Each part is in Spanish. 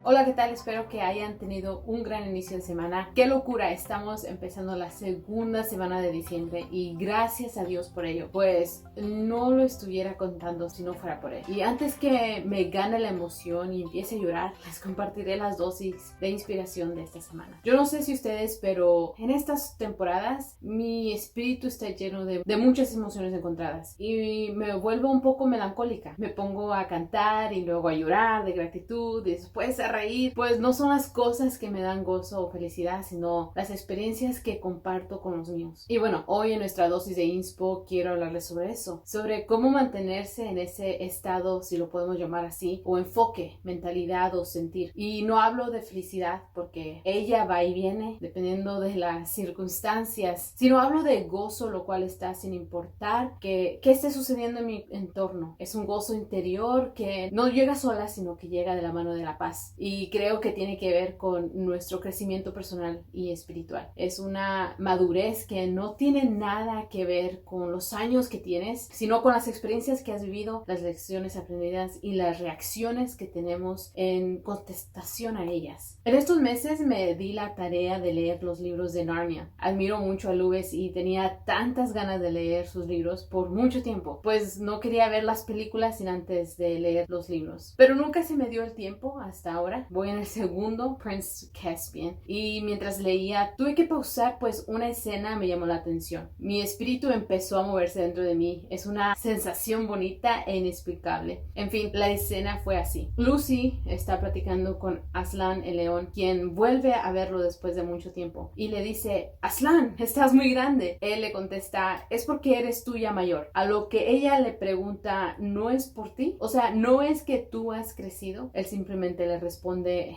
Hola, ¿qué tal? Espero que hayan tenido un gran inicio de semana. ¡Qué locura! Estamos empezando la segunda semana de diciembre y gracias a Dios por ello, pues no lo estuviera contando si no fuera por él. Y antes que me gane la emoción y empiece a llorar, les compartiré las dosis de inspiración de esta semana. Yo no sé si ustedes, pero en estas temporadas mi espíritu está lleno de muchas emociones encontradas y me vuelvo un poco melancólica. Me pongo a cantar y luego a llorar de gratitud y después a reír, pues no son las cosas que me dan gozo o felicidad, sino las experiencias que comparto con los míos. Y bueno, hoy en nuestra dosis de inspo quiero hablarles sobre eso, sobre cómo mantenerse en ese estado, si lo podemos llamar así, o enfoque, mentalidad o sentir. Y no hablo de felicidad porque ella va y viene dependiendo de las circunstancias, sino hablo de gozo, lo cual está sin importar qué esté sucediendo en mi entorno. Es un gozo interior que no llega sola, sino que llega de la mano de la paz. Y creo que tiene que ver con nuestro crecimiento personal y espiritual. Es una madurez que no tiene nada que ver con los años que tienes, sino con las experiencias que has vivido, las lecciones aprendidas y las reacciones que tenemos en contestación a ellas. En estos meses me di la tarea de leer los libros de Narnia. Admiro mucho a Lewis y tenía tantas ganas de leer sus libros por mucho tiempo, pues no quería ver las películas sin antes de leer los libros. Pero nunca se me dio el tiempo hasta ahora. Voy en el segundo, Prince Caspian, y mientras leía tuve que pausar, pues una escena me llamó la atención. Mi espíritu empezó a moverse dentro de mí. Es una sensación bonita e inexplicable. En fin, la escena fue así. Lucy está platicando con Aslan el león, quien vuelve a verlo después de mucho tiempo, y le dice: Aslan, estás muy grande. Él le contesta: es porque eres tú ya mayor. A lo que ella le pregunta: ¿no es por ti? O sea, ¿no es que tú has crecido? Él simplemente le responde: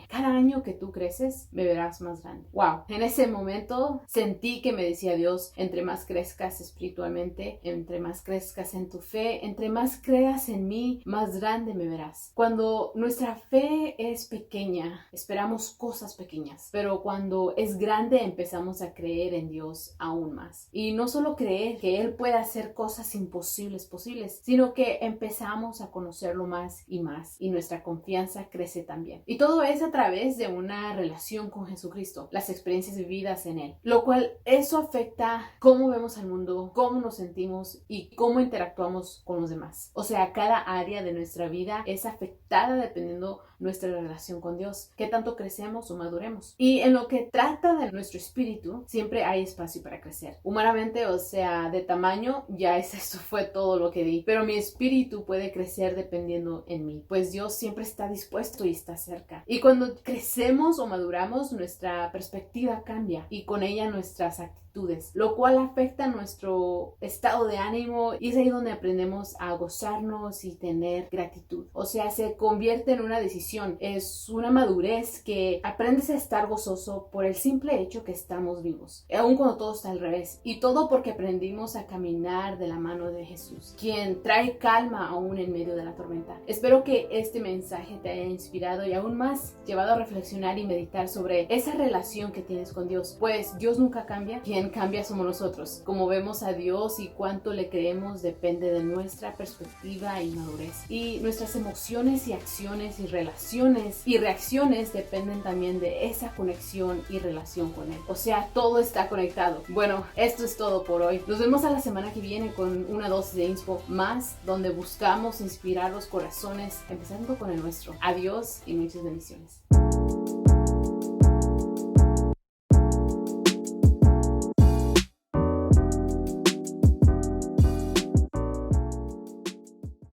cada año que tú creces me verás más grande. Wow, en ese momento sentí que me decía Dios: entre más crezcas espiritualmente, entre más crezcas en tu fe, entre más creas en mí, más grande me verás. Cuando nuestra fe es pequeña, esperamos cosas pequeñas, pero cuando es grande empezamos a creer en Dios aún más. Y no solo creer que Él puede hacer cosas imposibles posibles, sino que empezamos a conocerlo más y nuestra confianza crece también. Y todo es a través de una relación con Jesucristo, las experiencias vividas en Él, lo cual eso afecta cómo vemos al mundo, cómo nos sentimos y cómo interactuamos con los demás. O sea, cada área de nuestra vida es afectada dependiendo nuestra relación con Dios, qué tanto crecemos o maduremos. Y en lo que trata de nuestro espíritu, siempre hay espacio para crecer. Humanamente, o sea, de tamaño, ya eso fue todo lo que di. Pero mi espíritu puede crecer dependiendo en mí, pues Dios siempre está dispuesto y está cerca. Y cuando crecemos o maduramos, nuestra perspectiva cambia y con ella nuestras actitudes, lo cual afecta nuestro estado de ánimo, y es ahí donde aprendemos a gozarnos y tener gratitud. O sea, se convierte en una decisión, es una madurez que aprendes a estar gozoso por el simple hecho que estamos vivos, aun cuando todo está al revés, y todo porque aprendimos a caminar de la mano de Jesús, quien trae calma aún en medio de la tormenta. Espero que este mensaje te haya inspirado y aún más llevado a reflexionar y meditar sobre esa relación que tienes con Dios, pues Dios nunca cambia, quien cambia somos nosotros. Como vemos a Dios y cuánto le creemos depende de nuestra perspectiva y madurez, y nuestras emociones y acciones y relaciones y reacciones dependen también de esa conexión y relación con Él. O sea, todo está conectado. Bueno, esto es todo por hoy. Nos vemos a la semana que viene con una dosis de inspo más, donde buscamos inspirar los corazones, empezando con el nuestro. Adiós y muchas bendiciones.